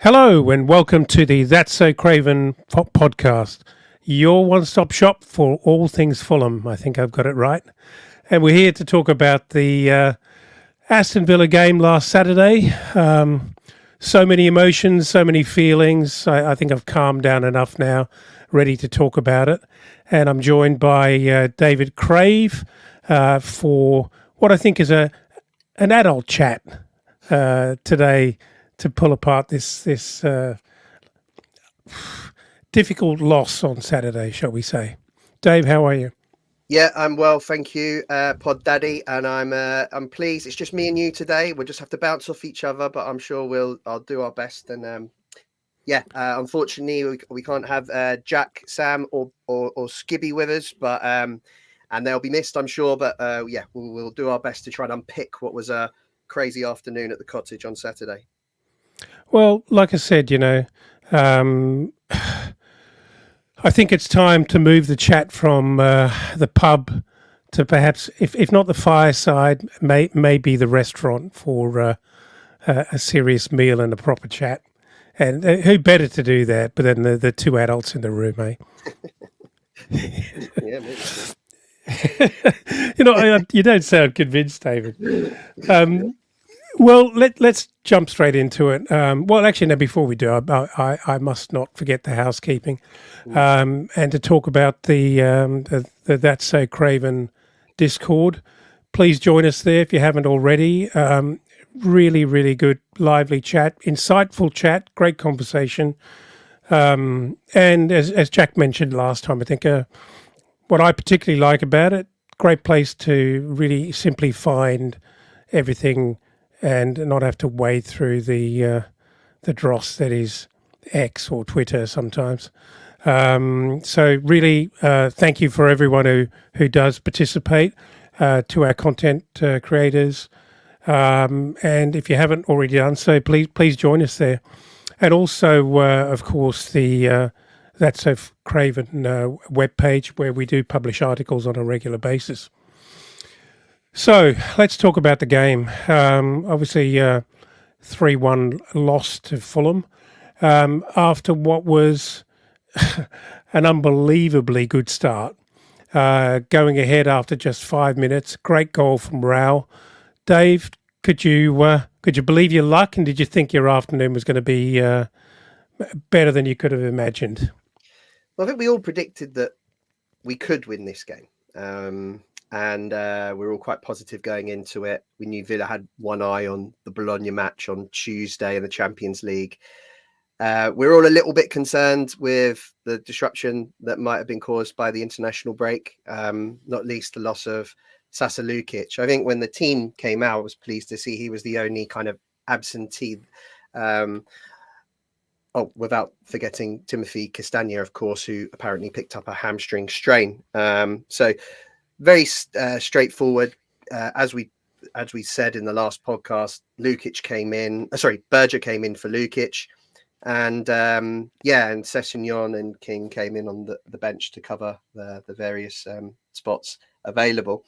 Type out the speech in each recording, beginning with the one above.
Hello and welcome to the That's So Craven podcast, your one-stop shop for all things Fulham. I think I've got it right. And we're here to talk about the Aston Villa game last Saturday. So many emotions, so many feelings. I think I've calmed down enough now, ready to talk about it. And I'm joined by David Crave for what I think is an adult chat today, to pull apart this difficult loss on Saturday, shall we say. Dave, how are you? Yeah, I'm well, thank you, Pod Daddy, and I'm pleased. It's just me and you today. We'll just have to bounce off each other, but I'm sure I'll do our best. And unfortunately, we can't have Jack, Sam, or Skibby with us, but and they'll be missed, I'm sure. But we'll do our best to try and unpick what was a crazy afternoon at the cottage on Saturday. Well, like I said, I think it's time to move the chat from the pub to perhaps, if not the fireside, maybe the restaurant for a serious meal and a proper chat. And who better to do that but than the two adults in the room, eh? Yeah, maybe. You don't sound convinced, David. Well, let's jump straight into it. Before we do, I must not forget the housekeeping, and to talk about the That's So Craven Discord. Please join us there if you haven't already. Really, really good, lively chat, insightful chat, great conversation. And as Jack mentioned last time, I think what I particularly like about it, great place to really simply find everything and not have to wade through the dross that is X or Twitter sometimes. So really, thank you for everyone who does participate, to our content creators. And if you haven't already done so, please join us there. And also, of course, the That's So Craven webpage, where we do publish articles on a regular basis. So let's talk about the game. Obviously, 3-1 loss to Fulham after what was an unbelievably good start. Going ahead after just 5 minutes, great goal from Rao. Dave, could you believe your luck, and did you think your afternoon was going to be better than you could have imagined? Well, I think we all predicted that we could win this game. And we were all quite positive going into it. We knew Villa had one eye on the Bologna match on Tuesday in the Champions League. We're all a little bit concerned with the disruption that might have been caused by the international break, not least the loss of Sasa Lukic. I think when the team came out, I was pleased to see he was the only kind of absentee. Without forgetting Timothy Castagna, of course, who apparently picked up a hamstring strain. So very straightforward. As we said in the last podcast, Lukic came in. Berger came in for Lukic, and and Sessegnon and King came in on the bench to cover the various spots available.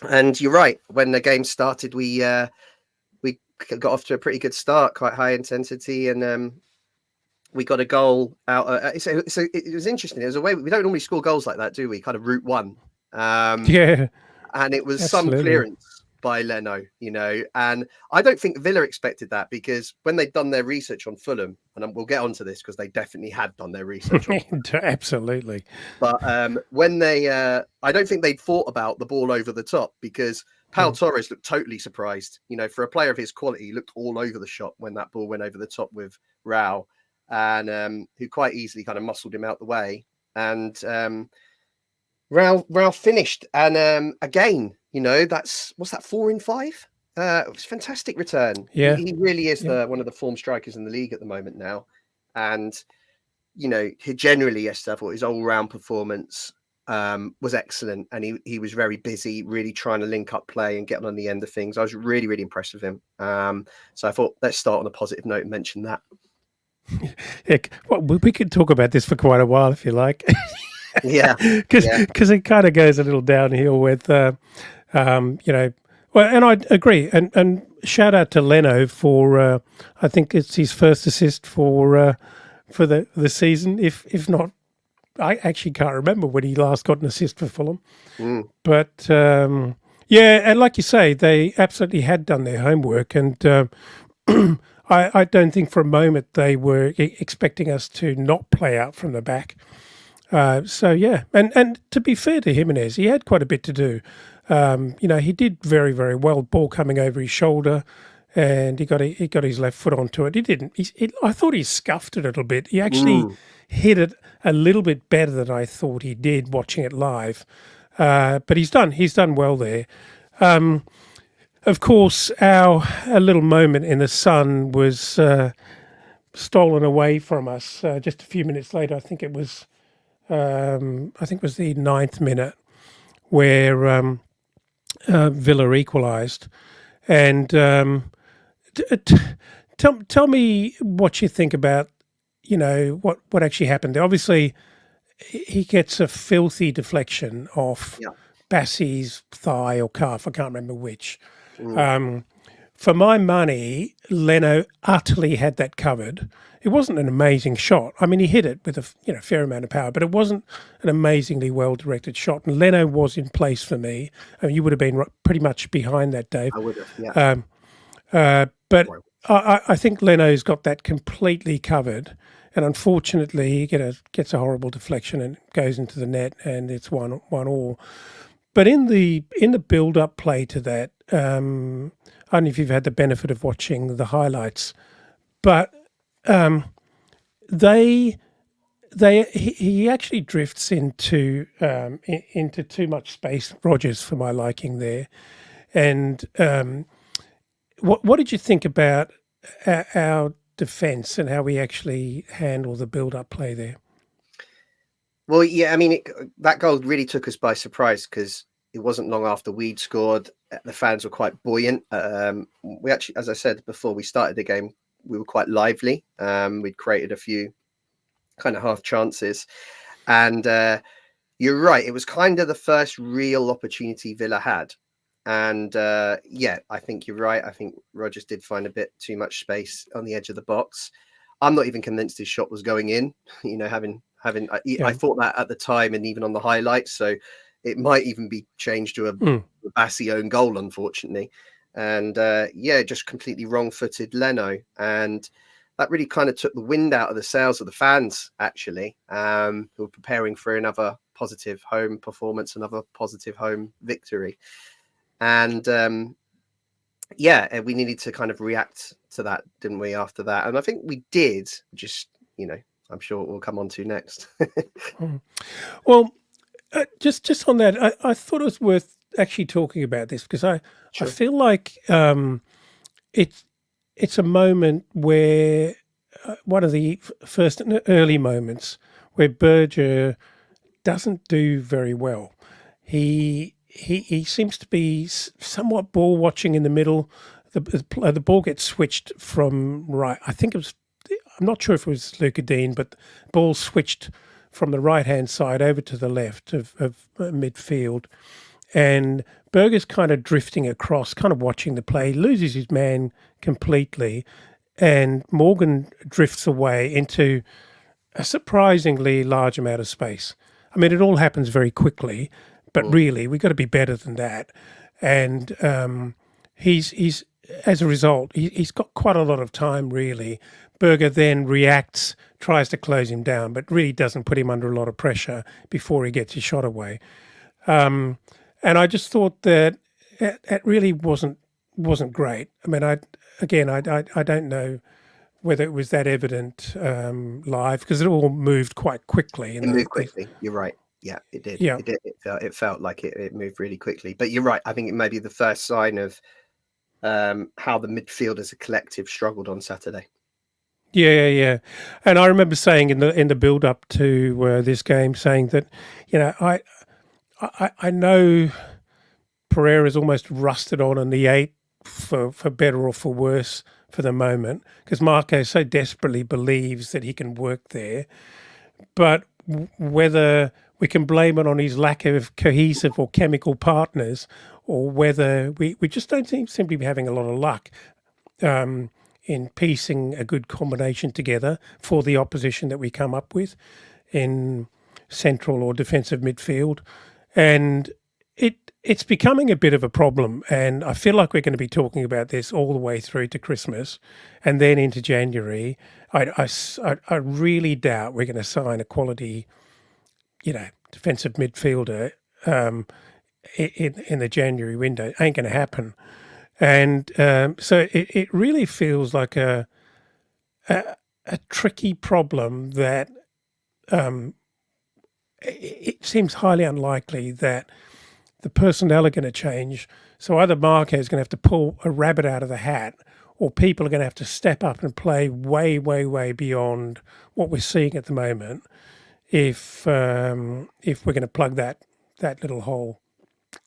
And you're right. When the game started, we got off to a pretty good start, quite high intensity, and we got a goal out. So it was interesting. It was a way we don't normally score goals like that, do we? Kind of route one. And it was absolutely. Some clearance by Leno, and I don't think Villa expected that, because when they'd done their research on Fulham, and we'll get onto this because they definitely had done their research on absolutely. But when they I don't think they'd thought about the ball over the top, because Pau Torres looked totally surprised. For a player of his quality, he looked all over the shop when that ball went over the top with Rao, and who quite easily kind of muscled him out the way. And Rao finished, and again, what's that, 4 in 5? It was a fantastic return. Yeah, he really is one of the form strikers in the league at the moment now. And he generally, yesterday, I thought his all-round performance was excellent, and he was very busy, really trying to link up play and get on the end of things. I was really, really impressed with him. So I thought, let's start on a positive note and mention that. Yeah, well, we could talk about this for quite a while if you like. Yeah, because it kind of goes a little downhill with, well, and I agree, and shout out to Leno for I think it's his first assist for the season. If not, I actually can't remember when he last got an assist for Fulham. But yeah, and like you say, they absolutely had done their homework, and I don't think for a moment they were expecting us to not play out from the back. So yeah, and to be fair to Jimenez, he had quite a bit to do. He did very, very well. Ball coming over his shoulder, and he got his left foot onto it. He didn't. I thought he scuffed it a little bit. He actually hit it a little bit better than I thought he did watching it live. But he's done well there. Of course, our little moment in the sun was stolen away from us just a few minutes later. I think it was the 9th minute where Villa equalised. And tell me what you think about, what actually happened there. Obviously, he gets a filthy deflection off Bassey's thigh or calf. I can't remember which. For my money, Leno utterly had that covered. It wasn't an amazing shot. I mean, he hit it with a fair amount of power, but it wasn't an amazingly well-directed shot. And Leno was in place for me. I mean, you would have been pretty much behind that, Dave. I would have, but I think Leno's got that completely covered. And unfortunately, he gets a horrible deflection and goes into the net, and it's 1-1. But in the build-up play to that, I don't know if you've had the benefit of watching the highlights, but he actually drifts into too much space, Rogers, for my liking there. And what did you think about our defence and how we actually handle the build-up play there? Well, yeah, I mean, that goal really took us by surprise because it wasn't long after we'd scored. The fans were quite buoyant. We actually, as I said before we started the game, we were quite lively. We'd created a few kind of half chances. And you're right, it was kind of the first real opportunity Villa had. And yeah, I think you're right. I think Rogers did find a bit too much space on the edge of the box. I'm not even convinced his shot was going in, I thought that at the time and even on the highlights. So it might even be changed to a Bassey own goal, unfortunately. And just completely wrong-footed Leno. And that really kind of took the wind out of the sails of the fans, actually, who were preparing for another positive home performance, another positive home victory. And we needed to kind of react to that, didn't we, after that? And I think we did, just, I'm sure we'll come on to next. Well, just on that, I thought it was worth actually talking about this because I feel like it's a moment where one of the first early moments where Berger doesn't do very well. He seems to be somewhat ball watching in the middle. The ball gets switched from right. I think it was. I'm not sure if it was Lukic, but the ball switched from the right-hand side over to the left of midfield. And Berger's kind of drifting across, kind of watching the play, loses his man completely, and Morgan drifts away into a surprisingly large amount of space. I mean, it all happens very quickly, but really, we've got to be better than that. And he's as a result, he's got quite a lot of time, really. Berger then reacts, tries to close him down, but really doesn't put him under a lot of pressure before he gets his shot away. And I just thought that it really wasn't great. I mean, I don't know whether it was that evident live because it all moved quite quickly. It moved quickly. You're right. Yeah, it did. Yeah. It did. It felt like it moved really quickly. But you're right. I think it may be the first sign of how the midfield as a collective struggled on Saturday. Yeah. And I remember saying in the build up to this game, saying that, I know Pereira's almost rusted on in the 8 for better or for worse for the moment because Marco so desperately believes that he can work there. But whether we can blame it on his lack of cohesive or chemical partners, or whether we just don't seem to be having a lot of luck in piecing a good combination together for the opposition that we come up with in central or defensive midfield. And it's becoming a bit of a problem. And I feel like we're going to be talking about this all the way through to Christmas and then into January. I really doubt we're going to sign a quality, defensive midfielder in the January window. It ain't going to happen. And so it really feels like a tricky problem that it seems highly unlikely that the personnel are going to change. So either Marco is going to have to pull a rabbit out of the hat, or people are going to have to step up and play way, way, way beyond what we're seeing at the moment if we're going to plug that little hole.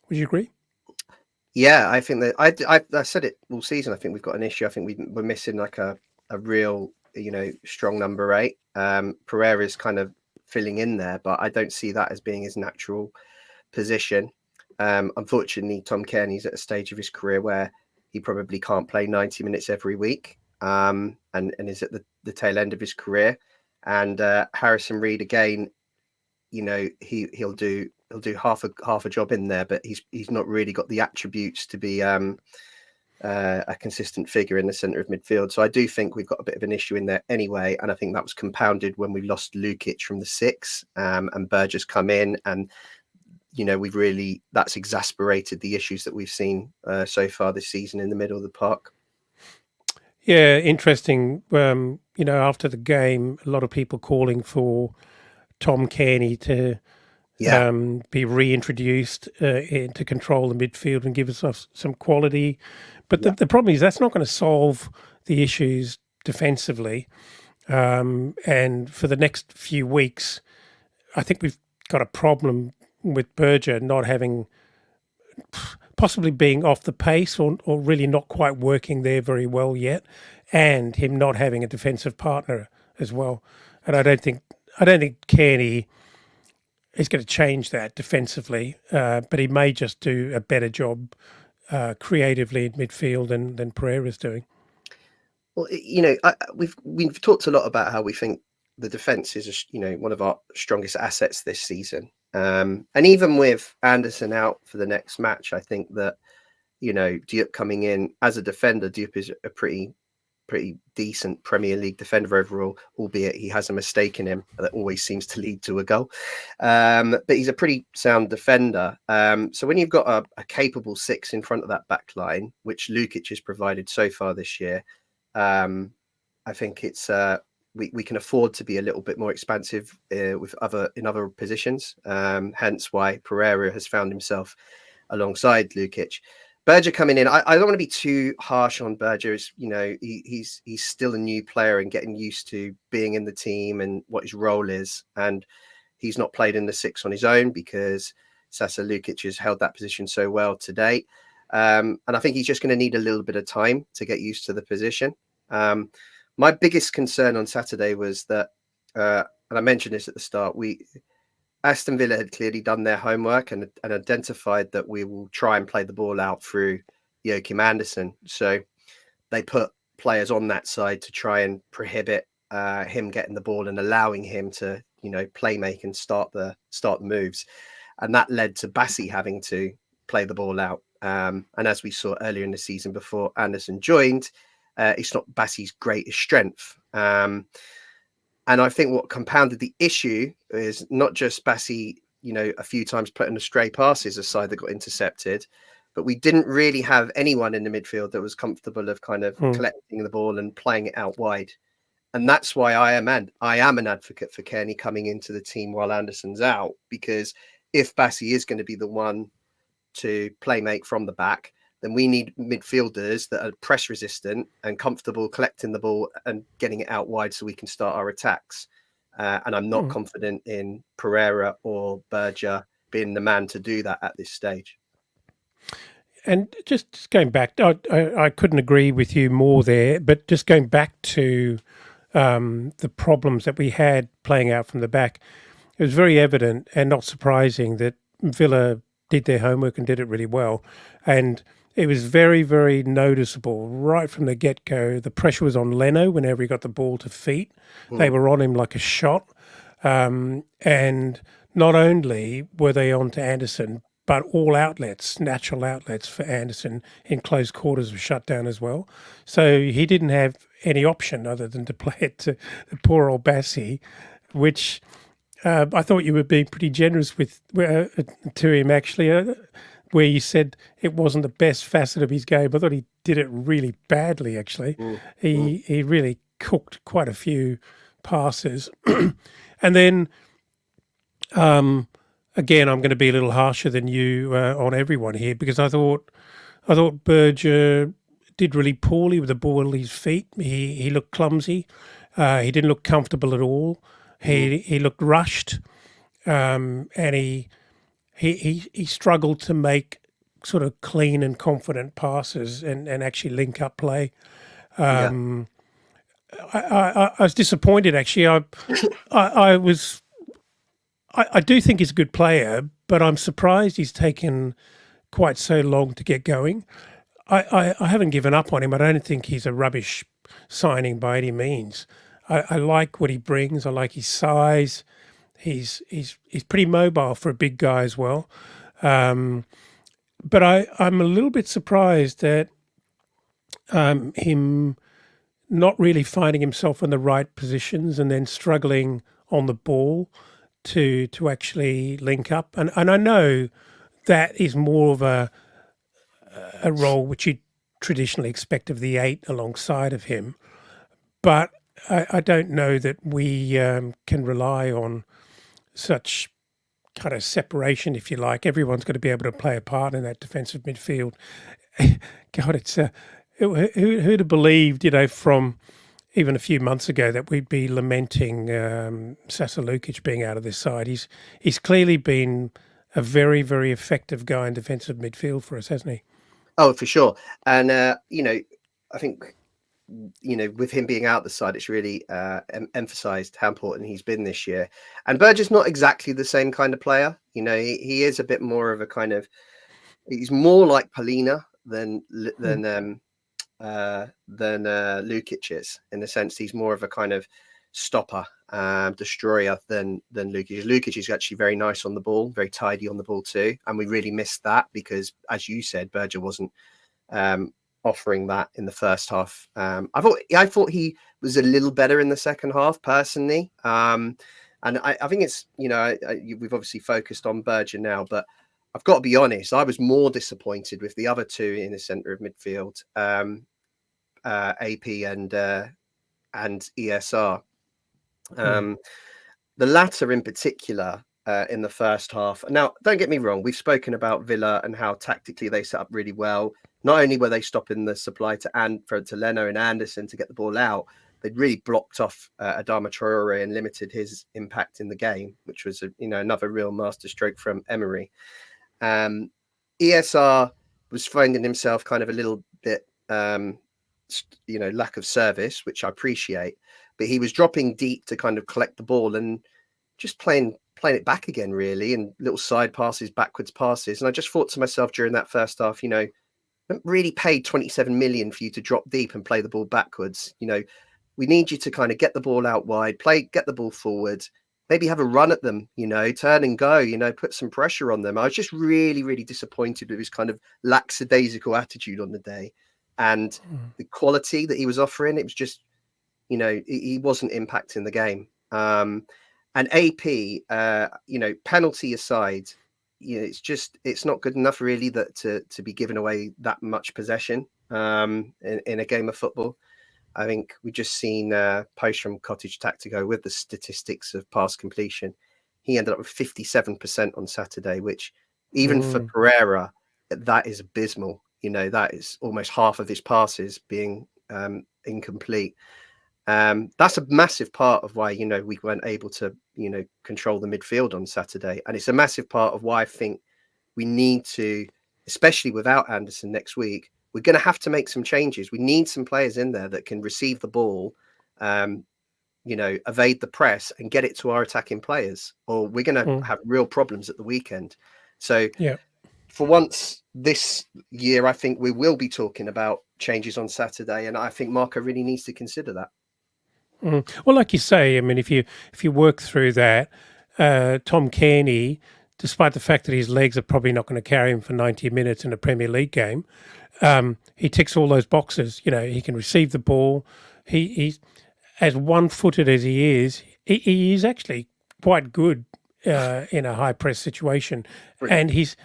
Would you agree? Yeah, I think that I said it all season. I think we've got an issue. I think we're missing like a real, strong number 8. Pereira's kind of filling in there, but I don't see that as being his natural position. Unfortunately, Tom Kearney's at a stage of his career where he probably can't play 90 minutes every week, and is at the tail end of his career. And Harrison Reed, again, he'll do half a job in there, but he's not really got the attributes to be a consistent figure in the centre of midfield. So I do think we've got a bit of an issue in there anyway, and I think that was compounded when we lost Lukic from the 6, and Berger's come in, and that's exasperated the issues that we've seen so far this season in the middle of the park. Yeah, interesting. After the game, a lot of people calling for Tom Kearney to be reintroduced to control the midfield and give us some quality. But the problem is that's not going to solve the issues defensively. And for the next few weeks, I think we've got a problem with Berger not having, possibly being off the pace or really not quite working there very well yet, and him not having a defensive partner as well. And I don't think Kearney is going to change that defensively, but he may just do a better job creatively in midfield than Pereira's doing. Well, we've talked a lot about how we think the defence is one of our strongest assets this season. And even with Andersen out for the next match, I think that, Diop coming in as a defender, Diop is a pretty decent Premier League defender overall, albeit he has a mistake in him that always seems to lead to a goal. But he's a pretty sound defender. So when you've got a capable 6 in front of that back line, which Lukic has provided so far this year, I think it's we can afford to be a little bit more expansive in other positions. Hence why Pereira has found himself alongside Lukic. Berger coming in, I don't want to be too harsh on Berger. He's still a new player and getting used to being in the team and what his role is. And he's not played in the 6 on his own because Sasa Lukic has held that position so well to date. And I think he's just going to need a little bit of time to get used to the position. My biggest concern on Saturday was that, and I mentioned this at the start, Aston Villa had clearly done their homework and identified that we will try and play the ball out through Joachim Andersen. So they put players on that side to try and prohibit him getting the ball and allowing him to, play make and start the moves. And that led to Bassi having to play the ball out. And as we saw earlier in the season before Andersen joined, it's not Bassi's greatest strength. And I think what compounded the issue is not just Bassi, a few times putting a stray passes aside that got intercepted, but we didn't really have anyone in the midfield that was comfortable of kind of collecting the ball and playing it out wide. And that's why I am an advocate for Kearney coming into the team while Andersen's out, because if Bassi is going to be the one to play make from the back, then we need midfielders that are press resistant and comfortable collecting the ball and getting it out wide so we can start our attacks. And I'm not confident in Pereira or Berger being the man to do that at this stage. And just going back, I couldn't agree with you more there, but just going back to the problems that we had playing out from the back, it was very evident and not surprising that Villa did their homework and did it really well. And it was very, very noticeable right from the get-go. The pressure was on Leno whenever he got the ball to feet. They were on him like a shot. And not only were they on to Andersen, but all outlets, natural outlets for Andersen in close quarters were shut down as well. So he didn't have any option other than to play it to the poor old Bassi, which I thought you were being pretty generous with to him, actually, where you said it wasn't the best facet of his game. I thought he did it really badly, actually. He really cooked quite a few passes. And then, again, I'm going to be a little harsher than you on everyone here, because I thought Berger did really poorly with the ball at his feet. He looked clumsy. He didn't look comfortable at all. He looked rushed, and he struggled to make sort of clean and confident passes and actually link up play. I was disappointed, actually. I do think he's a good player, but I'm surprised he's taken quite so long to get going. I haven't given up on him. I don't think he's a rubbish signing by any means. I like what he brings. I like his size. He's pretty mobile for a big guy as well. But I'm a little bit surprised at him not really finding himself in the right positions and then struggling on the ball to actually link up. And I know that is more of a role which you traditionally expect of the 8 alongside of him. But I don't know that we can rely on such kind of separation, if you like. Everyone's got to be able to play a part in that defensive midfield. God, it's who'd have believed, from even a few months ago that we'd be lamenting Sasa Lukic being out of this side. He's clearly been a very, very effective guy in defensive midfield for us, hasn't he? Oh, for sure. And, I think, with him being out the side, it's really emphasized how important he's been this year. And Berger's not exactly the same kind of player. He is a bit more of a kind of, he's more like Polina than Lukic is, in the sense he's more of a kind of stopper, destroyer than Lukic. Lukic is actually very nice on the ball, very tidy on the ball too, and we really missed that because, as you said, Berger wasn't offering that in the first half. I thought he was a little better in the second half, personally, and I think it's we've obviously focused on Berger now, but I've got to be honest, I was more disappointed with the other two in the centre of midfield, AP and ESR. The latter in particular in the first half. Now, don't get me wrong, we've spoken about Villa and how tactically they set up really well. Not only were they stopping the supply to Leno and Andersen to get the ball out, they'd really blocked off Adama Traore and limited his impact in the game, which was another real masterstroke from Emery. ESR was finding himself kind of a little bit, lack of service, which I appreciate, but he was dropping deep to kind of collect the ball and just playing it back again, really, and little side passes, backwards passes. And I just thought to myself during that first half, don't really paid 27 million for you to drop deep and play the ball backwards. We need you to kind of get the ball out wide, get the ball forward, maybe have a run at them, turn and go, put some pressure on them. I was just really, really disappointed with his kind of lackadaisical attitude on the day and the quality that he was offering. It was just, he wasn't impacting the game. And AP, penalty aside, it's not good enough really that to be giving away that much possession in a game of football. I think we just seen post from Cottage Tactico with the statistics of pass completion. He ended up with 57% on Saturday, which even for Pereira, that is abysmal. That is almost half of his passes being incomplete. That's a massive part of why, we weren't able to, control the midfield on Saturday. And it's a massive part of why I think we need to, especially without Andersen next week, we're going to have to make some changes. We need some players in there that can receive the ball, evade the press and get it to our attacking players, or we're going to have real problems at the weekend. So yeah. For once this year, I think we will be talking about changes on Saturday, and I think Marco really needs to consider that. Well, like you say, I mean, if you work through that, Tom Cairney, despite the fact that his legs are probably not going to carry him for 90 minutes in a Premier League game, he ticks all those boxes. He can receive the ball. He's as one-footed as he is actually quite good in a high press situation, Brilliant.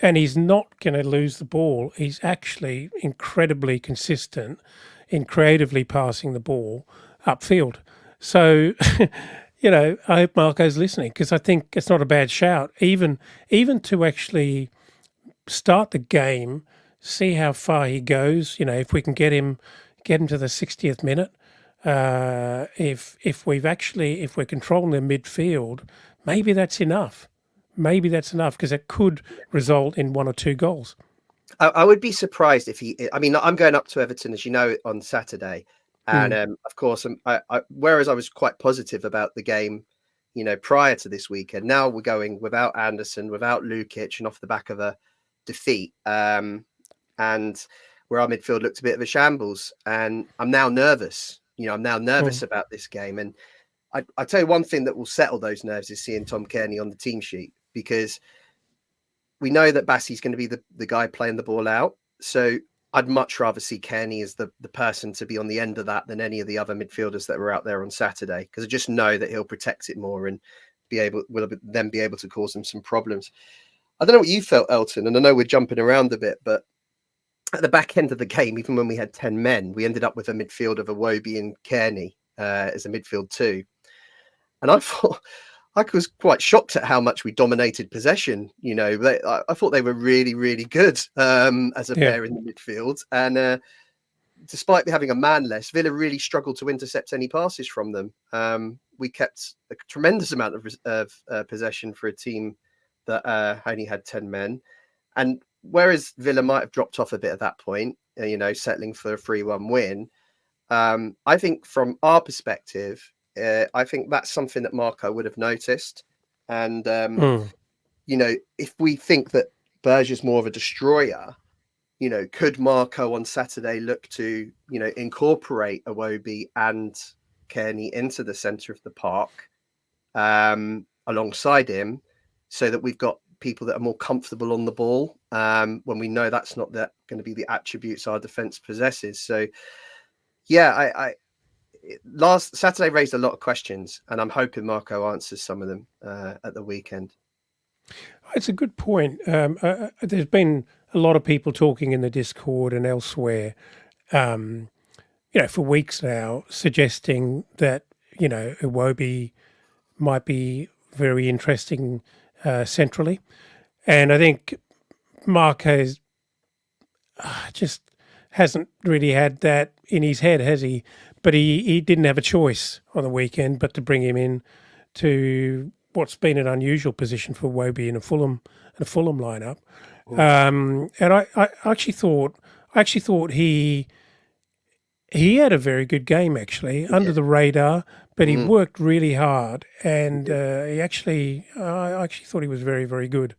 and he's not going to lose the ball. He's actually incredibly consistent in creatively passing the ball upfield. So, I hope Marco's listening, because I think it's not a bad shout. Even to actually start the game, see how far he goes. If we can get him to the 60th minute, if we're controlling the midfield, maybe that's enough. Maybe that's enough, because it could result in 1 or 2 goals. I would be surprised if I'm going up to Everton, as you know, on Saturday. And of course, whereas I was quite positive about the game, prior to this weekend, now we're going without Andersen, without Lukic, and off the back of a defeat. And where our midfield looked a bit of a shambles. And I'm now nervous. I'm now nervous about this game. And I tell you one thing that will settle those nerves is seeing Tom Cairney on the team sheet, because we know that Bassey's going to be the guy playing the ball out. So I'd much rather see Cairney as the person to be on the end of that than any of the other midfielders that were out there on Saturday, because I just know that he'll protect it more and will then be able to cause them some problems. I don't know what you felt, Elton, and I know we're jumping around a bit, but at the back end of the game, even when we had 10 men, we ended up with a midfield of Iwobi and Cairney as a midfield too. And I thought, I was quite shocked at how much we dominated possession. I thought they were really, really good as a pair in the midfield. And despite having a man less, Villa really struggled to intercept any passes from them. We kept a tremendous amount of possession for a team that only had 10 men. And whereas Villa might have dropped off a bit at that point, settling for a 3-1 win, I think from our perspective, I think that's something that Marco would have noticed. And, if we think that Berger's more of a destroyer, could Marco on Saturday look to, incorporate Iwobi and Cairney into the centre of the park alongside him, so that we've got people that are more comfortable on the ball when we know that's not going to be the attributes our defence possesses. So, last Saturday raised a lot of questions, and I'm hoping Marco answers some of them at the weekend. It's a good point. There's been a lot of people talking in the Discord and elsewhere, for weeks now, suggesting that, Iwobi might be very interesting centrally. And I think Marco's just hasn't really had that in his head, has he? But he didn't have a choice on the weekend but to bring him in to what's been an unusual position for Iwobi in a Fulham lineup. And I actually thought he had a very good game, actually, under the radar, but he worked really hard, and I actually thought he was very, very good.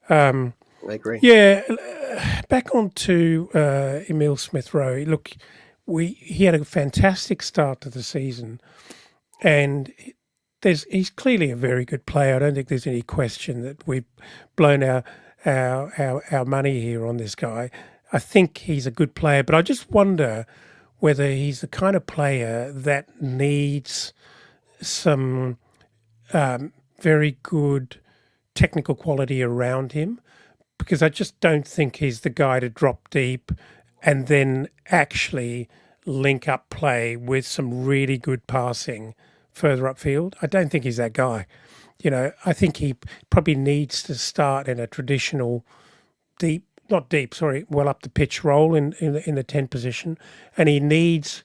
I agree. Yeah, back on to Emile Smith-Rowe. Look, he had a fantastic start to the season, and he's clearly a very good player. I don't think there's any question that we've blown our money here on this guy. I think he's a good player, but I just wonder whether he's the kind of player that needs some very good technical quality around him, because I just don't think he's the guy to drop deep and then actually link up play with some really good passing further upfield. I don't think he's that guy. I think he probably needs to start in a traditional well up the pitch role in the 10 position, and he needs,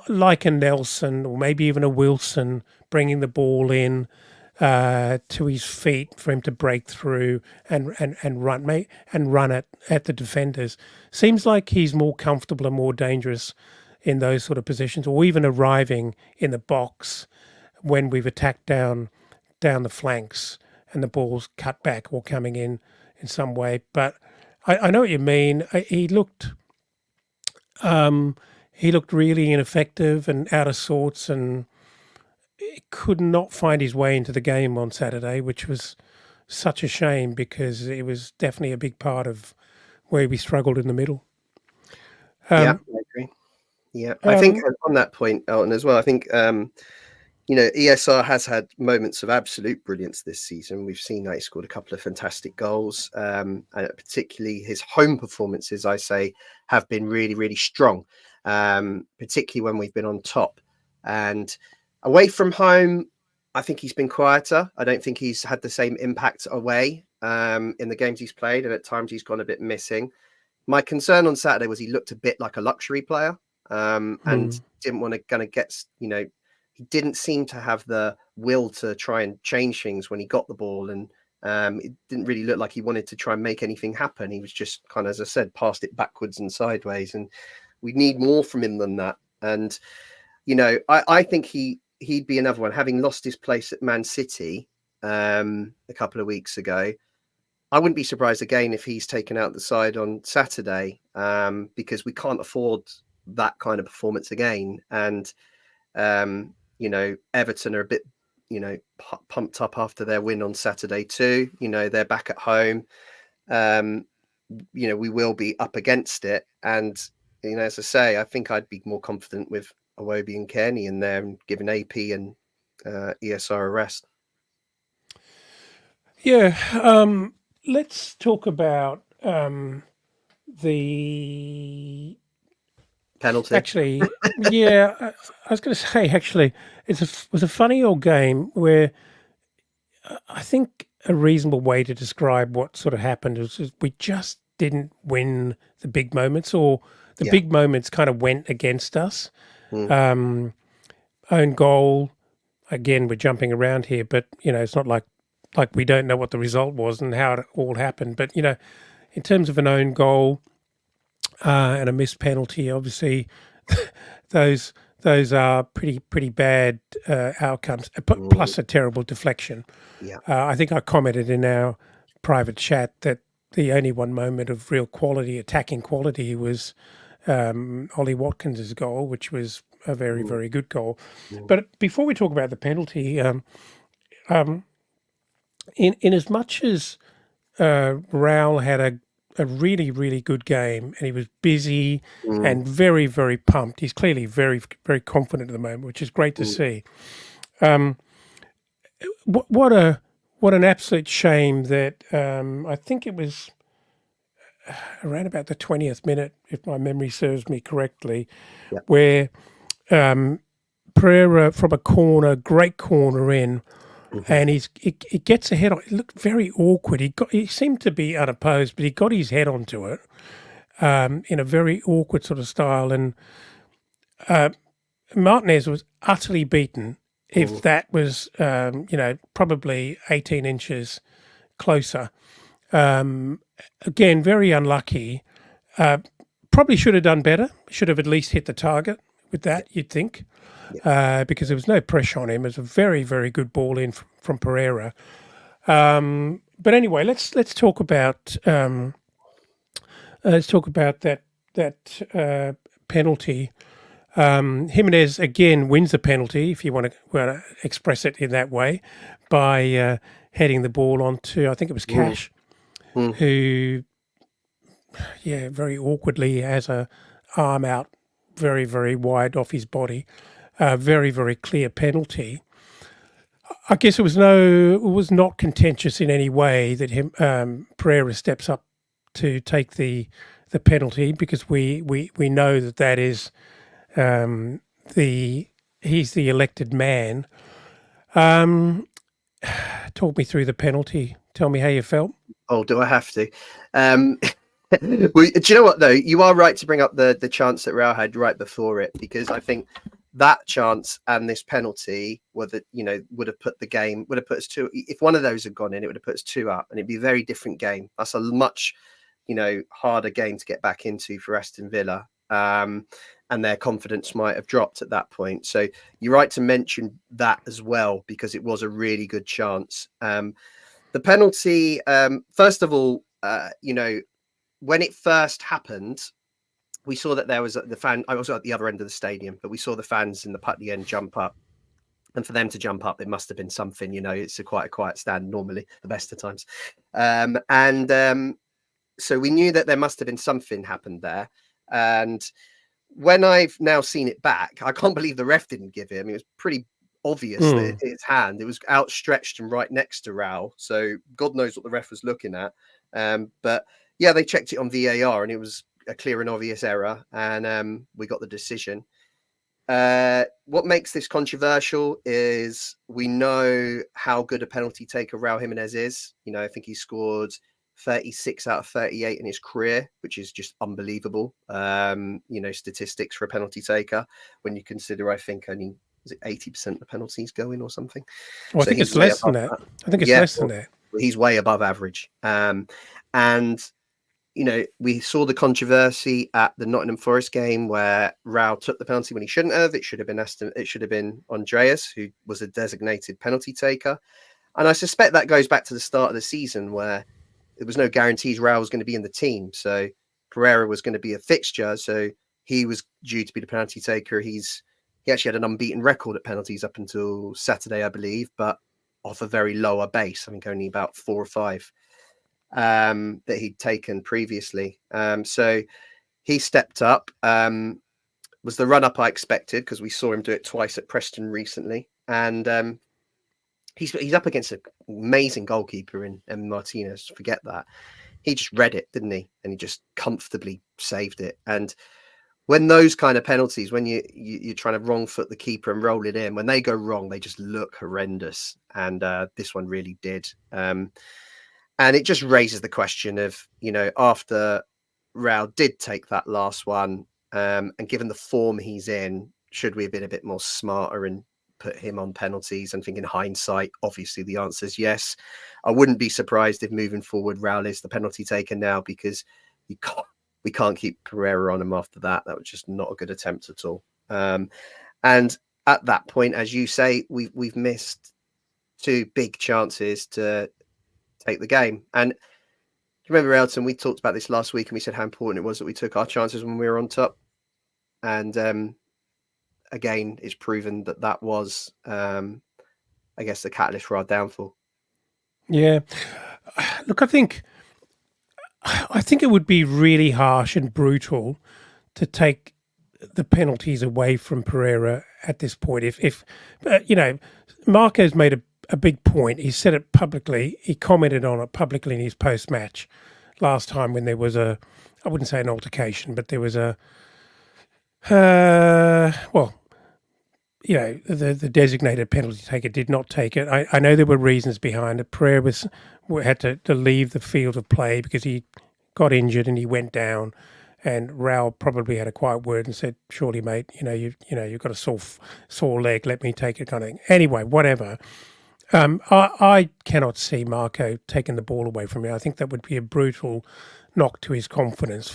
like a Nelson or maybe even a Wilson, bringing the ball in to his feet for him to break through and run at the defenders. Seems like he's more comfortable and more dangerous in those sort of positions, or even arriving in the box when we've attacked down the flanks and the ball's cut back or coming in some way. But I know what you mean. He looked really ineffective and out of sorts, and could not find his way into the game on Saturday, which was such a shame because it was definitely a big part of where we struggled in the middle. Yeah, I agree. Yeah, I think on that point, Elton, as well, I think ESR has had moments of absolute brilliance this season. We've seen that he scored a couple of fantastic goals, and particularly his home performances, I say, have been really, really strong, particularly when we've been on top. And away from home, I think he's been quieter. I don't think he's had the same impact away in the games he's played, and at times he's gone a bit missing. My concern on Saturday was he looked a bit like a luxury player, and didn't want to kind of get, he didn't seem to have the will to try and change things when he got the ball. And it didn't really look like he wanted to try and make anything happen. He was just kind of, as I said, passed it backwards and sideways. And we need more from him than that. And, I think he'd be another one, having lost his place at Man City a couple of weeks ago. I wouldn't be surprised again if he's taken out the side on Saturday, because we can't afford that kind of performance again. And, Everton are a bit, pumped up after their win on Saturday too. They're back at home. We will be up against it. And, as I say, I think I'd be more confident with Iwobi and Kearney in there and giving AP and ESR a rest. Yeah. Let's talk about the penalty. Actually, yeah, I was going to say, actually, it was a funny old game where I think a reasonable way to describe what sort of happened is we just didn't win the big moments, or the big moments kind of went against us. Own goal, again, we're jumping around here, but, it's not like we don't know what the result was and how it all happened. But, in terms of an own goal and a missed penalty, obviously, those are pretty bad outcomes. Plus a terrible deflection. Yeah, I think I commented in our private chat that the only one moment of real quality, attacking quality, was Ollie Watkins's goal, which was a very, very good goal. But before we talk about the penalty, in as much as Raul had a really, really good game, and he was busy and very, very pumped. He's clearly very, very confident at the moment, which is great to see. What an absolute shame that I think it was around about the 20th minute, if my memory serves me correctly, where Pereira from a corner, great corner in, and he gets a head on. It looked very awkward. He seemed to be unopposed, but he got his head onto it in a very awkward sort of style. And Martinez was utterly beaten. If that was, probably 18 inches closer. Again, very unlucky. Probably should have done better. Should have at least hit the target with that, you'd think. Because there was no pressure on him. It was a very, very good ball in from Pereira. But anyway, let's talk about that penalty. Jimenez again wins the penalty, if you want to express it in that way, by heading the ball onto, I think it was Cash, who, very awkwardly has a arm out very, very wide off his body. Very, very clear penalty. I guess it was not contentious in any way that Pereira steps up to take the penalty, because we know that is he's the elected man. Talk me through the penalty. Tell me how you felt. Oh, do I have to? Well, do you know what though? You are right to bring up the chance that Real had right before it, because I think that chance and this penalty would have put us two. If one of those had gone in, it would have put us 2 up, and it'd be a very different game. That's a much, harder game to get back into for Aston Villa. and their confidence might have dropped at that point. So you're right to mention that as well, because it was a really good chance. The penalty, first of all, when it first happened, we saw that there was the fan. I was at the other end of the stadium, but we saw the fans in the Putney end jump up. And for them to jump up, it must have been something, it's quite a quiet stand normally, the best of times. So we knew that there must have been something happened there. And when I've now seen it back, I can't believe the ref didn't give him. It was pretty obvious that his hand, it was outstretched and right next to Raul. So God knows what the ref was looking at. But yeah, they checked it on VAR and it was a clear and obvious error. And we got the decision. What makes this controversial is we know how good a penalty taker Raul Jimenez is. I think he scored 36 out of 38 in his career, which is just unbelievable. Statistics for a penalty taker when you consider, I think, only is it 80% of the penalties go in or something. Well, I think it's less than that. I think it's less than that. He's way above average. And we saw the controversy at the Nottingham Forest game where Raul took the penalty when he shouldn't have. It should have been Andreas, who was a designated penalty taker. And I suspect that goes back to the start of the season where there was no guarantees Raul was going to be in the team. So Pereira was going to be a fixture. So he was due to be the penalty taker. He actually had an unbeaten record at penalties up until Saturday, I believe, but off a very lower base. I think only about 4 or 5 that he'd taken previously. So he stepped up. Was the run-up I expected, because we saw him do it twice at Preston recently. And he's up against an amazing goalkeeper in Martinez. Forget that. He just read it, didn't he? And he just comfortably saved it. And when those kind of penalties, when you're trying to wrong foot the keeper and roll it in, when they go wrong, they just look horrendous. And this one really did. And it just raises the question of, after Raul did take that last one, and given the form he's in, should we have been a bit more smarter and put him on penalties? And think in hindsight, obviously the answer is yes. I wouldn't be surprised if moving forward Raul is the penalty taker now, because we can't keep Pereira on him after that. That was just not a good attempt at all. And at that point, as you say, we've missed 2 big chances to take the game. And remember, Elton, we talked about this last week and we said how important it was that we took our chances when we were on top. And again, it's proven that was, I guess, the catalyst for our downfall. Yeah. Look, I think it would be really harsh and brutal to take the penalties away from Pereira at this point. If Marco's made a big point. He said it publicly. He commented on it publicly in his post-match last time when there was I wouldn't say an altercation, but there was the designated penalty taker did not take it. I know there were reasons behind it. Pereira had to leave the field of play because he got injured and he went down, and Raul probably had a quiet word and said, "Surely, mate, you've got a sore leg. Let me take it," kind of thing. Anyway, whatever. I cannot see Marco taking the ball away from me. I think that would be a brutal knock to his confidence.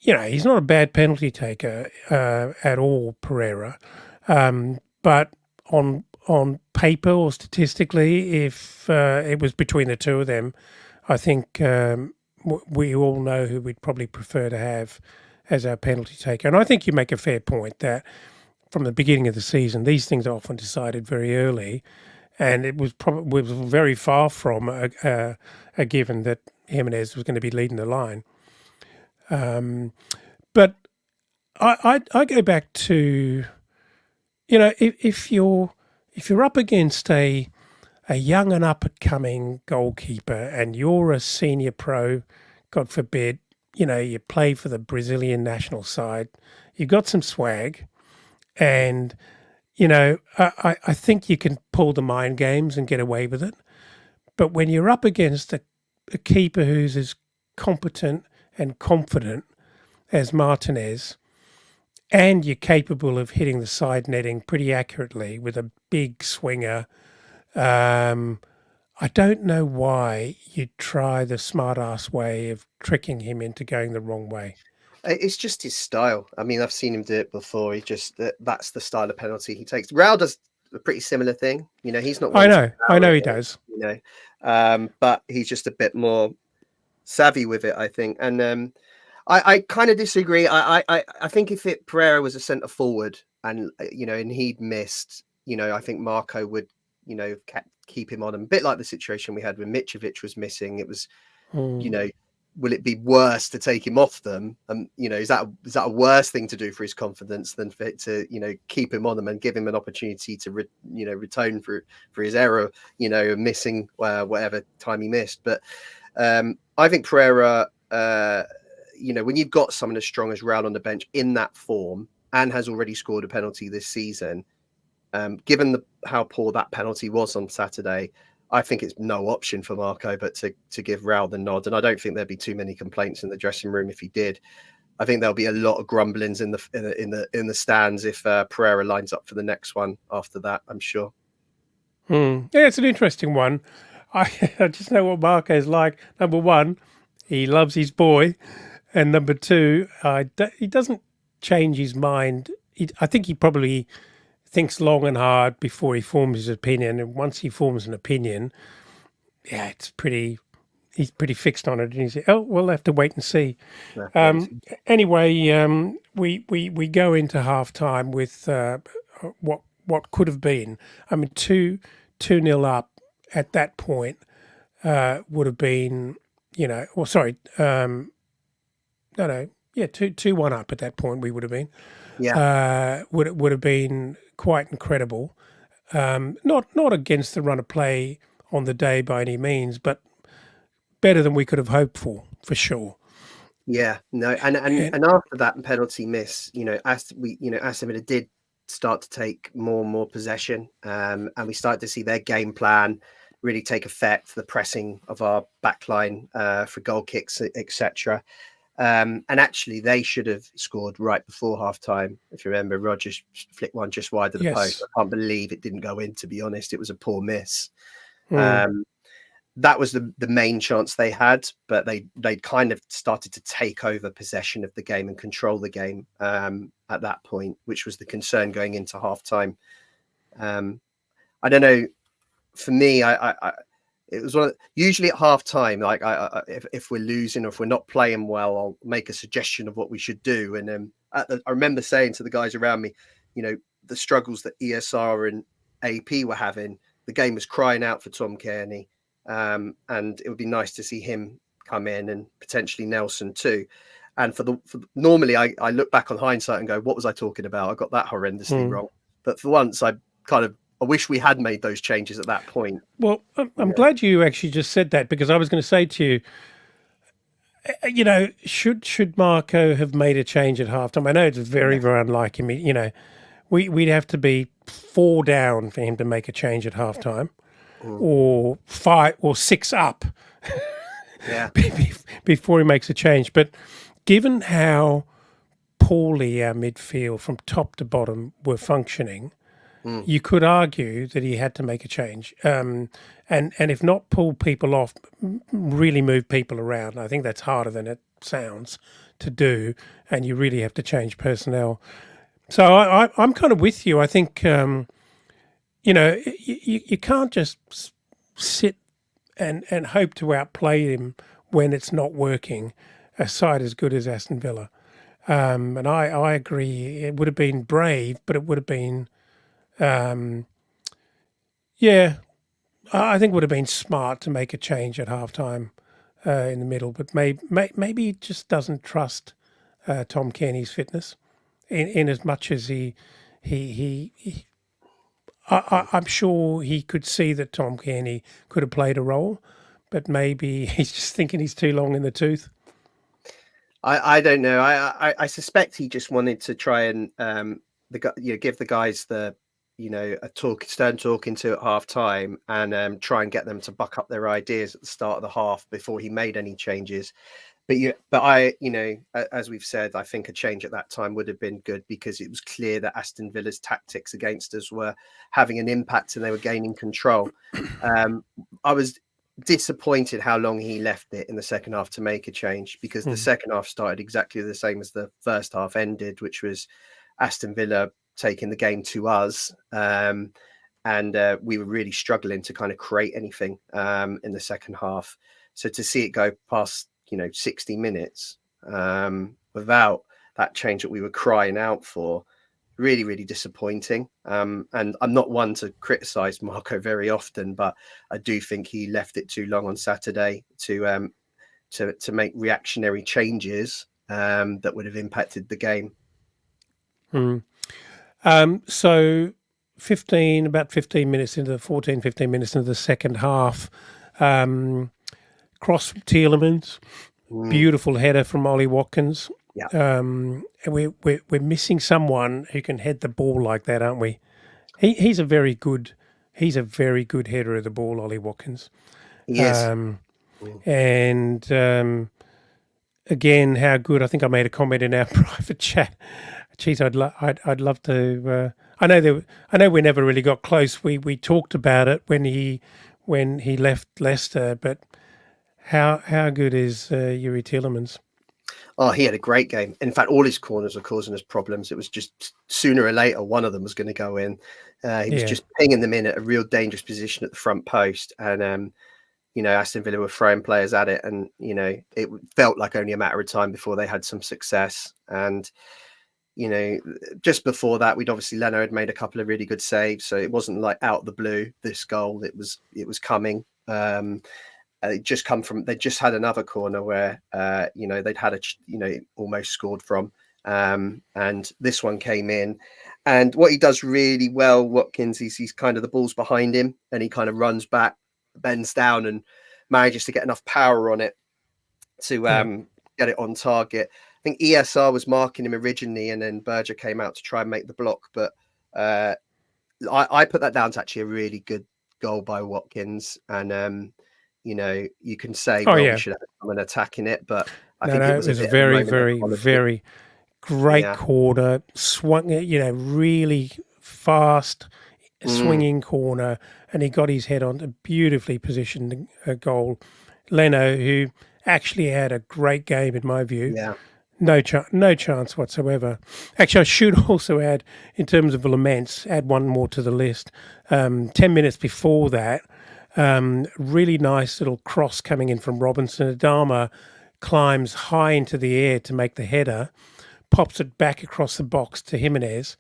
He's not a bad penalty taker at all, Pereira. But on paper or statistically, if it was between the two of them, I think we all know who we'd probably prefer to have as our penalty taker. And I think you make a fair point that from the beginning of the season, these things are often decided very early, and it was very far from a given that Jimenez was going to be leading the line. But I go back to, if you're up against a young and up and coming goalkeeper, and you're a senior pro, God forbid, you play for the Brazilian national side, you've got some swag. And, I think you can pull the mind games and get away with it. But when you're up against a keeper who's as competent and confident as Martinez, and you're capable of hitting the side netting pretty accurately with a big swinger, I don't know why you'd try the smart-ass way of tricking him into going the wrong way. It's just his style. I mean, I've seen him do it before. He just that's the style of penalty he takes. Raul does a pretty similar thing. You know, he's not one to I know he it, does. you know, but he's just a bit more savvy with it, I think. And I kind of disagree. I think if Pereira was a centre forward and and he'd missed, I think Marco would, keep him on. And a bit like the situation we had when Mitrovic was missing. It was, will it be worse to take him off them? Is that a worse thing to do for his confidence than for it to, keep him on them and give him an opportunity to, retone for his error, missing whatever time he missed. But I think Pereira, when you've got someone as strong as Raul on the bench in that form and has already scored a penalty this season, given how poor that penalty was on Saturday, I think it's no option for Marco but to give Raul the nod. And I don't think there'd be too many complaints in the dressing room if he did. I think there'll be a lot of grumblings in the stands if Pereira lines up for the next one after that, I'm sure. Yeah, it's an interesting one. I just know what Marco's like. Number one, he loves his boy, and number two, he doesn't change his mind. I think he probably thinks long and hard before he forms his opinion, and once he forms an opinion, yeah, he's pretty fixed on it, and he says, "Oh, we'll have to wait and see." Anyway, we go into half time with what could have been. I mean, 2-0 up at that point would have been, no, yeah, 2-1 up at that point we would have been. Yeah, would have been quite incredible. Not against the run of play on the day by any means, but better than we could have hoped for sure. Yeah, no, and after that penalty miss, Aston Villa did start to take more and more possession, and we started to see their game plan really take effect. The pressing of our backline for goal kicks, etc. And actually, they should have scored right before half time. If you remember, Rodgers flicked one just wide of the post. I can't believe it didn't go in, to be honest. It was a poor miss. That was the main chance they had, but they kind of started to take over possession of the game and control the game at that point, which was the concern going into half time. I don't know. For me, it was usually at half time, like if we're losing or if we're not playing well, I'll make a suggestion of what we should do. And I remember saying to the guys around me, the struggles that ESR and AP were having, the game was crying out for Tom Kearney. And it would be nice to see him come in and potentially Nelson too. And normally I look back on hindsight and go, what was I talking about? I got that horrendously wrong. But for once, I wish we had made those changes at that point. Well, I'm glad you actually just said that, because I was going to say to you, should Marco have made a change at halftime? I know it's very unlike him. We'd have to be 4 down for him to make a change at halftime, or 5 or 6 up, before he makes a change. But given how poorly our midfield from top to bottom were functioning, you could argue that he had to make a change, and if not pull people off, really move people around. I think that's harder than it sounds to do, and you really have to change personnel. So I'm kind of with you. I think you can't just sit and hope to outplay him when it's not working. A side as good as Aston Villa, and I agree. It would have been brave, but it would have been. I think it would have been smart to make a change at halftime in the middle, but maybe he just doesn't trust Tom Kearney's fitness in as much as I'm sure he could see that Tom Kearney could have played a role, but maybe he's just thinking he's too long in the tooth. I don't know. I suspect he just wanted to try and give the guys the a stern talking to at half time, and try and get them to buck up their ideas at the start of the half before he made any changes. But as we've said, I think a change at that time would have been good, because it was clear that Aston Villa's tactics against us were having an impact and they were gaining control. I was disappointed how long he left it in the second half to make a change, because the second half started exactly the same as the first half ended, which was Aston Villa taking the game to us. And we were really struggling to kind of create anything in the second half. So to see it go past, 60 minutes without that change that we were crying out for, really, really disappointing. And I'm not one to criticize Marco very often, but I do think he left it too long on Saturday to make reactionary changes that would have impacted the game. So 15 minutes into 15 minutes into the second half, cross from Tielemans, beautiful header from Ollie Watkins. Yeah. And we're missing someone who can head the ball like that, aren't we? He's a very good header of the ball, Ollie Watkins. Yes. Again, how good! I think I made a comment in our private chat. Geez, I'd love to. I know we never really got close. We talked about it when he left Leicester, but how good is Yuri Tielemans? Oh, he had a great game. In fact, all his corners were causing us problems. It was just sooner or later one of them was going to go in. He was just pinging them in at a real dangerous position at the front post, and Aston Villa were throwing players at it, and it felt like only a matter of time before they had some success. And just before that, Leno had made a couple of really good saves, so it wasn't like out of the blue this goal. It was coming. They just had another corner where they'd had almost scored from, and this one came in. And what he does really well, Watkins, is he's kind of, the ball's behind him and he kind of runs back, bends down, and manages to get enough power on it to get it on target. I think ESR was marking him originally, and then Berger came out to try and make the block. But I put that down to actually a really good goal by Watkins. And you can say, we should have someone attacking it, but I think it was a very, very, very great corner, swung, really fast, swinging corner, and he got his head on a beautifully positioned goal. Leno, who actually had a great game in my view. Yeah. No chance whatsoever. Actually, I should also add, in terms of laments, add one more to the list. 10 minutes before that, really nice little cross coming in from Robinson. Adama climbs high into the air to make the header, pops it back across the box to Jimenez,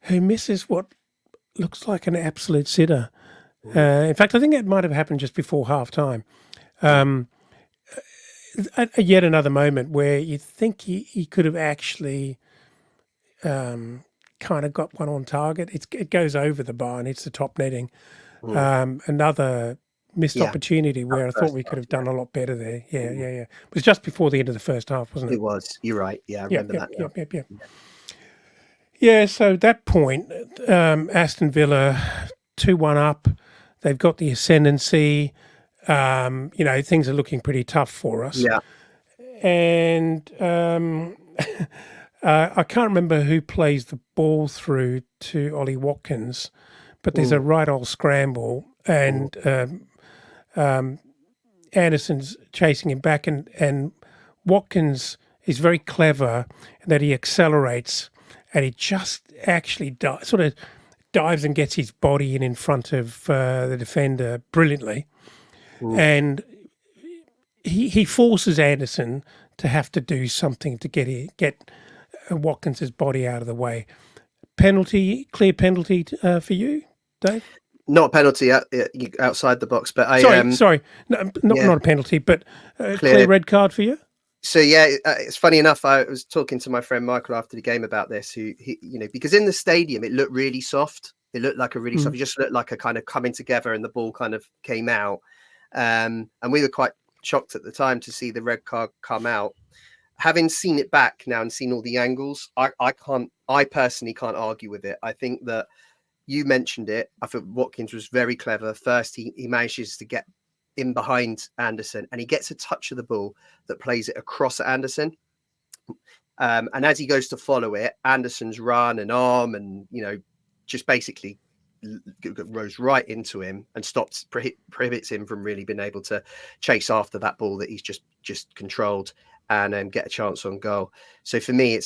who misses what looks like an absolute sitter. In fact, I think it might have happened just before half-time. Yet another moment where you think he could have actually kind of got one on target. It goes over the bar and hits the top netting. Another missed opportunity where I thought we could have done a lot better there. Yeah. It was just before the end of the first half, wasn't it? It was. You're right. Yeah, I remember that now. Yeah, so at that point, Aston Villa 2-1 up. They've got the ascendancy. Things are looking pretty tough for us. Yeah. And I can't remember who plays the ball through to Ollie Watkins, but there's a right old scramble, and Andersen's chasing him back, and Watkins is very clever in that he accelerates, and he just actually sort of dives and gets his body in front of the defender brilliantly. And he forces Andersen to have to do something to get Watkins's body out of the way. Clear penalty for you, Dave? Not a penalty outside the box, but sorry, not a penalty, but clear red card for you. So it's funny enough. I was talking to my friend Michael after the game about this. Who because in the stadium it looked really soft. It looked like a really soft. It just looked like a kind of coming together, and the ball kind of came out. And we were quite shocked at the time to see the red card come out. Having seen it back now and seen all the angles, I personally can't argue with it. I think that you mentioned it. I thought Watkins was very clever. First, he manages to get in behind Andersen, and he gets a touch of the ball that plays it across at Andersen. And as he goes to follow it, Andersen's run and arm and, just basically rose right into him and prohibits him from really being able to chase after that ball that he's just controlled and get a chance on goal. So for me,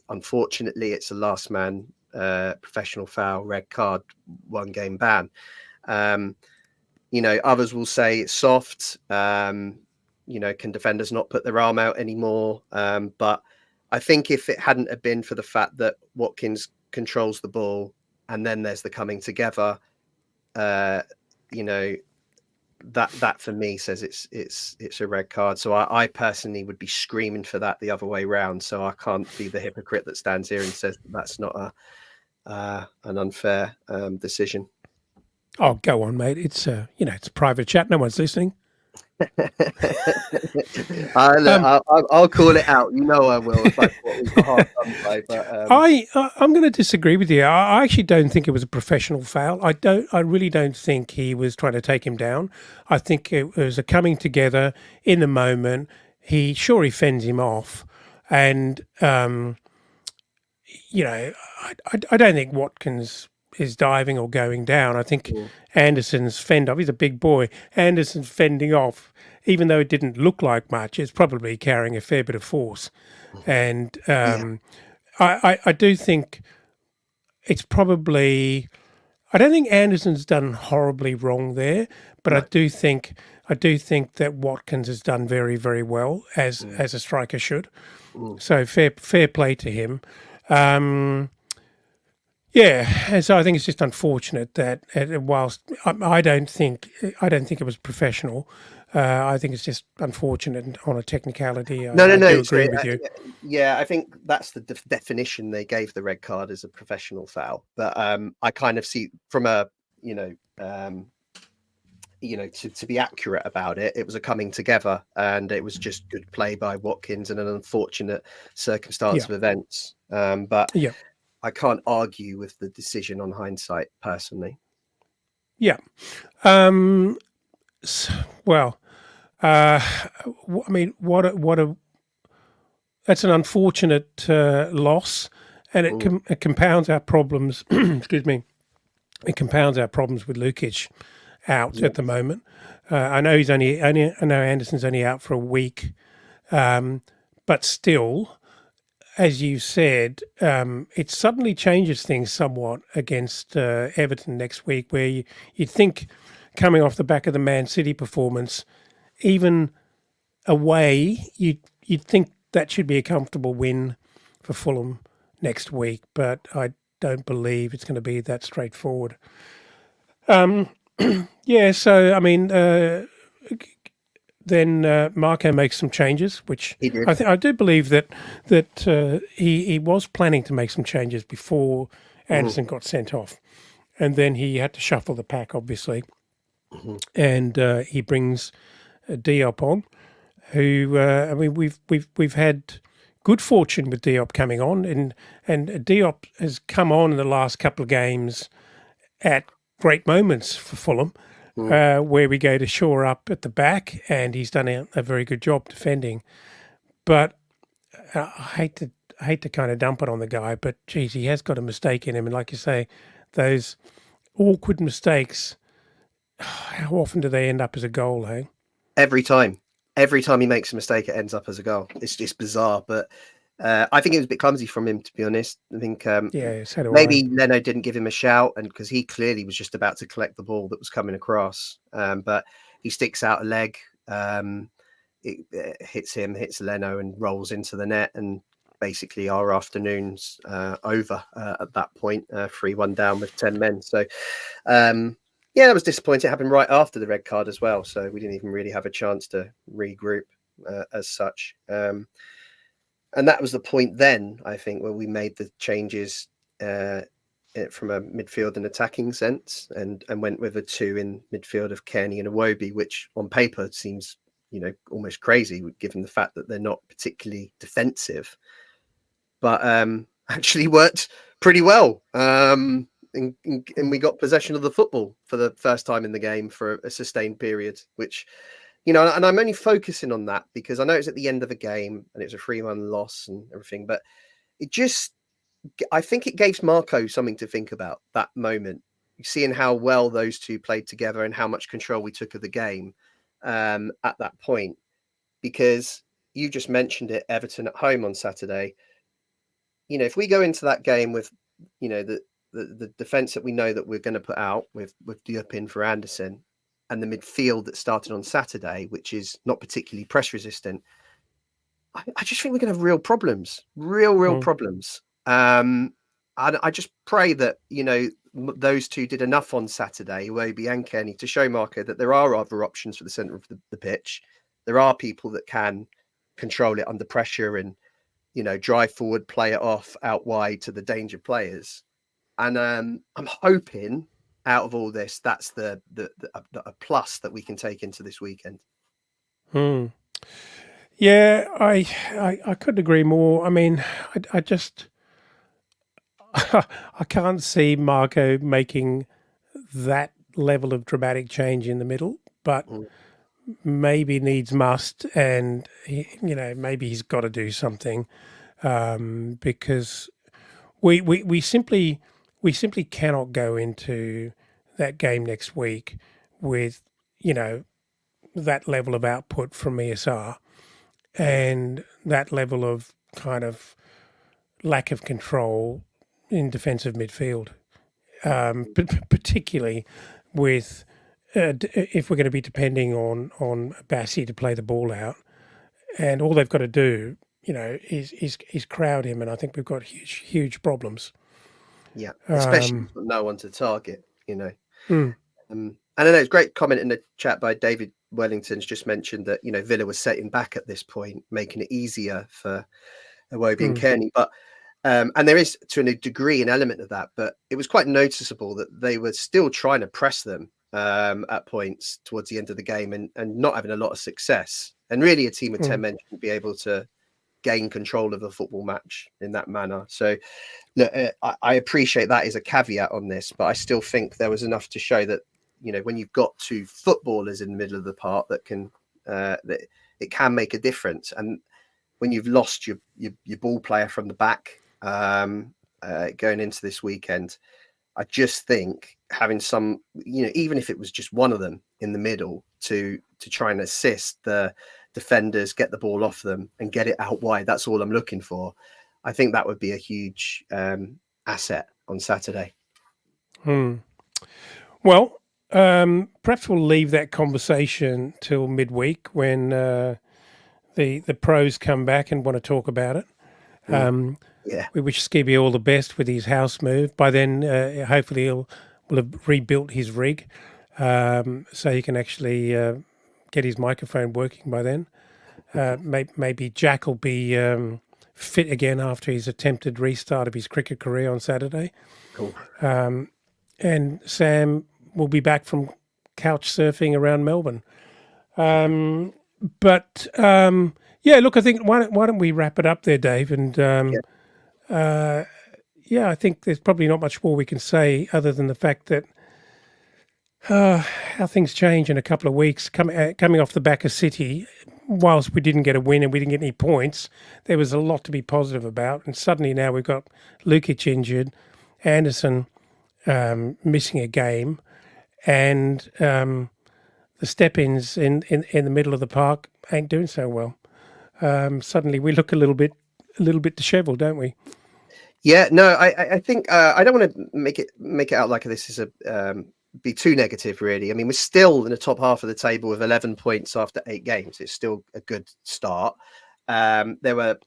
unfortunately it's a last man professional foul, red card, 1 game ban. Others will say it's soft. Can defenders not put their arm out anymore? But I think if it hadn't have been for the fact that Watkins controls the ball and then there's the coming together, that for me says it's a red card. So I personally would be screaming for that the other way round. So I can't be the hypocrite that stands here and says that's not an unfair decision. Oh, go on, mate. It's it's a private chat. No one's listening. I'll call it out. I will. If I thought it was a hard play, but I'm going to disagree with you. I actually don't think it was a professional foul. I really don't think he was trying to take him down. I think it was a coming together in the moment. He fends him off, and I don't think Watkins is diving or going down. I think Andersen's fend off. He's a big boy. Andersen's fending off, even though it didn't look like much. It's probably carrying a fair bit of force, and I do think it's probably. I don't think Andersen's done horribly wrong there, but no. I do think that Watkins has done very, very well as a striker should. So fair play to him. And so I think it's just unfortunate that whilst I don't think it was professional. I think it's just unfortunate on a technicality. No. I do agree with you. Yeah, I think that's the definition they gave the red card as a professional foul. But I kind of see from a to be accurate about it, it was a coming together, and it was just good play by Watkins and an unfortunate circumstance of events. But I can't argue with the decision on hindsight, personally. Yeah. Well, I mean, that's an unfortunate loss, and it compounds our problems. Excuse me. It compounds our problems with Lukic out at the moment. I know Andersen's only out for a week, but still. As you said, it suddenly changes things somewhat against Everton next week, where you'd think, coming off the back of the Man City performance, even away, you'd think that should be a comfortable win for Fulham next week, but I don't believe it's going to be that straightforward. So I mean. Then Marco makes some changes, which I do believe that he was planning to make some changes before Andersen got sent off, and then he had to shuffle the pack, obviously, and he brings Diop on, who I mean we've had good fortune with Diop coming on, and Diop has come on in the last couple of games at great moments for Fulham. Where we go to shore up at the back, and he's done a very good job defending. But I hate to kind of dump it on the guy, but geez, he has got a mistake in him, and like you say, those awkward mistakes. How often do they end up as a goal? Hey, every time he makes a mistake, it ends up as a goal. It's just bizarre, but. I think it was a bit clumsy from him, to be honest. I think so maybe Leno didn't give him a shout, and because he clearly was just about to collect the ball that was coming across, but he sticks out a leg, it hits Leno and rolls into the net, and basically our afternoon's over at that point, 3-1 down with 10 men. So that was disappointing. It happened right after the red card as well, so we didn't even really have a chance to regroup as such. And that was the point then, I think, where we made the changes from a midfield and attacking sense, and went with a 2 in midfield of Kearney and Iwobi, which on paper seems, almost crazy given the fact that they're not particularly defensive, but actually worked pretty well. And we got possession of the football for the first time in the game for a sustained period, which... and I'm only focusing on that because I know it's at the end of the game and it was a 3-1 loss and everything, but I think it gave Marco something to think about that moment. seeing how well those two played together and how much control we took of the game at that point. Because you just mentioned it, Everton at home on Saturday. If we go into that game with, the defence that we know that we're going to put out with Diop in for Andersen, and the midfield that started on Saturday, which is not particularly press resistant, I just think we're going to have real problems, real problems. And I just pray that, those two did enough on Saturday, Iwobi and Kenny, to show Marco that there are other options for the centre of the pitch. There are people that can control it under pressure and, drive forward, play it off out wide to the danger players. And I'm hoping out of all this, that's the a plus that we can take into this weekend. Yeah, I couldn't agree more. I mean, I just I can't see Marco making that level of dramatic change in the middle, but maybe needs must, and maybe he's got to do something because we simply cannot go into that game next week with that level of output from ESR and that level of kind of lack of control in defensive midfield, but particularly with if we're going to be depending on Bassi to play the ball out, and all they've got to do, is crowd him, and I think we've got huge problems. Yeah, especially with no one to target. And I know it's a great comment in the chat by David Wellington's just mentioned that Villa was setting back at this point, making it easier for Iwobi and Kearney, but. And there is, to a degree, an element of that, but it was quite noticeable that they were still trying to press them at points towards the end of the game and not having a lot of success. And really, a team of 10 men shouldn't be able to gain control of a football match in that manner. So look, I appreciate that is a caveat on this, but I still think there was enough to show that, when you've got two footballers in the middle of the park that it can make a difference. And when you've lost your ball player from the back, going into this weekend, I just think having some, even if it was just one of them in the middle to try and assist the defenders, get the ball off them and get it out wide. That's all I'm looking for. I think that would be a huge asset on Saturday. Well, perhaps we'll leave that conversation till midweek when the pros come back and want to talk about it. Yeah, we wish Skibby all the best with his house move. By then, hopefully, will have rebuilt his rig, so he can actually get his microphone working by then. Maybe Jack will be fit again after his attempted restart of his cricket career on Saturday. Cool. And Sam will be back from couch surfing around Melbourne. But look, I think why don't we wrap it up there, Dave? And I think there's probably not much more we can say other than the fact that how things change in a couple of weeks. Coming off the back of City, whilst we didn't get a win and we didn't get any points, there was a lot to be positive about. And suddenly now we've got Lukic injured, Andersen missing a game, and the step-ins in the middle of the park ain't doing so well. Suddenly we look a little bit dishevelled, don't we? Yeah, no, I think I don't want to make it out like this is be too negative, really. I mean, we're still in the top half of the table with 11 points after 8 games. It's still a good start. There were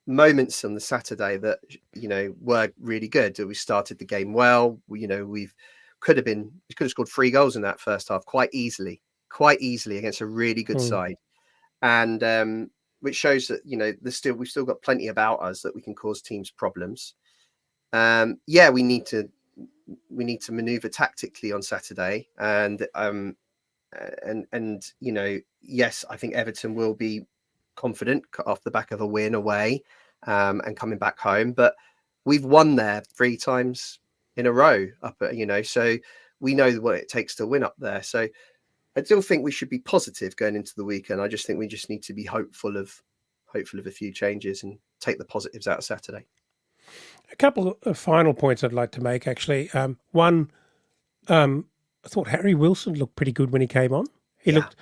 moments on the Saturday that were really good. We started the game well. We could have scored 3 goals in that first half quite easily against a really good side, and which shows that we've still got plenty about us that we can cause teams problems. We need to maneuver tactically on Saturday, and yes, I think Everton will be confident off the back of a win away and coming back home, but we've won there 3 times in a row up at, so we know what it takes to win up there. So I still think we should be positive going into the weekend. I just think we just need to be hopeful of a few changes and take the positives out of Saturday. A couple of final points I'd like to make, actually. One, I thought Harry Wilson looked pretty good when he came on. He Yeah. looked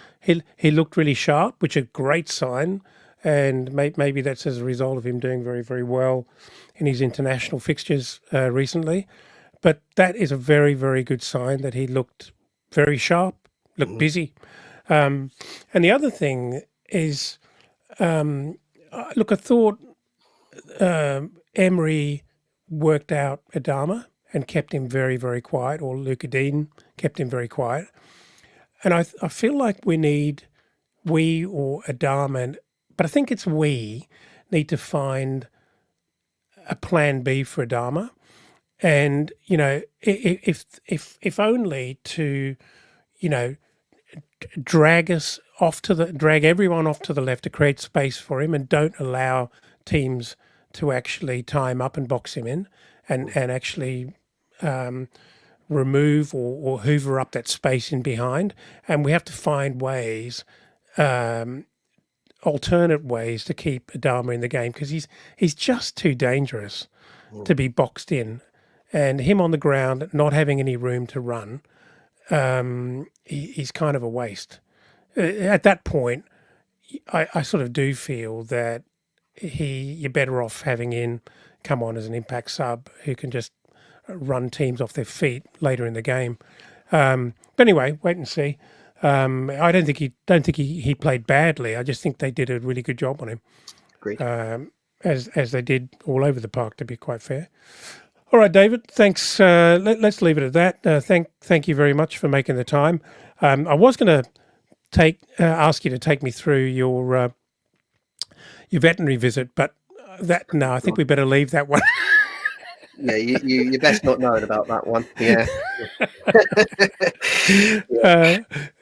he looked really sharp, which is a great sign. And maybe that's as a result of him doing very, very well in his international fixtures recently. But that is a very, very good sign that he looked very sharp, looked busy. And the other thing is, look, I thought Emery worked out Adama and kept him very, very quiet, or Luca Dean kept him very quiet. And I feel like we or Adama, but I think it's we need to find a plan B for Adama. And, if only to, drag everyone off to the left to create space for him and don't allow teams to actually tie him up and box him in and actually remove or hoover up that space in behind. And we have to find ways, alternate ways to keep Adama in the game because he's just too dangerous to be boxed in. And him on the ground, not having any room to run, he's kind of a waste. At that point, I sort of do feel that you're better off having come on as an impact sub who can just run teams off their feet later in the game. But anyway, wait and see. I don't think he played badly. I just think they did a really good job on him. Agreed. As they did all over the park, to be quite fair. All right, David. Thanks. Let's leave it at that. Thank you very much for making the time. I was going to ask you to take me through your veterinary visit, but I think we better leave that one. Yeah, you best not knowing about that one. Yeah.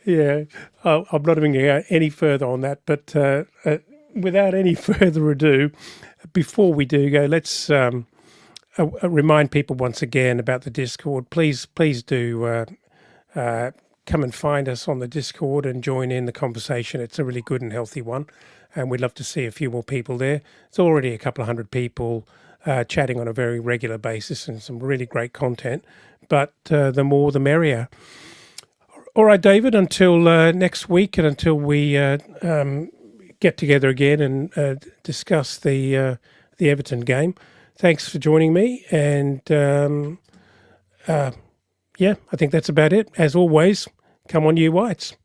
Yeah. I'm not even going to go any further on that, but without any further ado, before we do go, let's remind people once again about the Discord. Please do come and find us on the Discord and join in the conversation. It's a really good and healthy one, and we'd love to see a few more people there. It's already a couple of hundred people chatting on a very regular basis and some really great content, but the more the merrier. All right, David, until next week and until we get together again and discuss the Everton game, thanks for joining me. And I think that's about it. As always, come on, you Whites.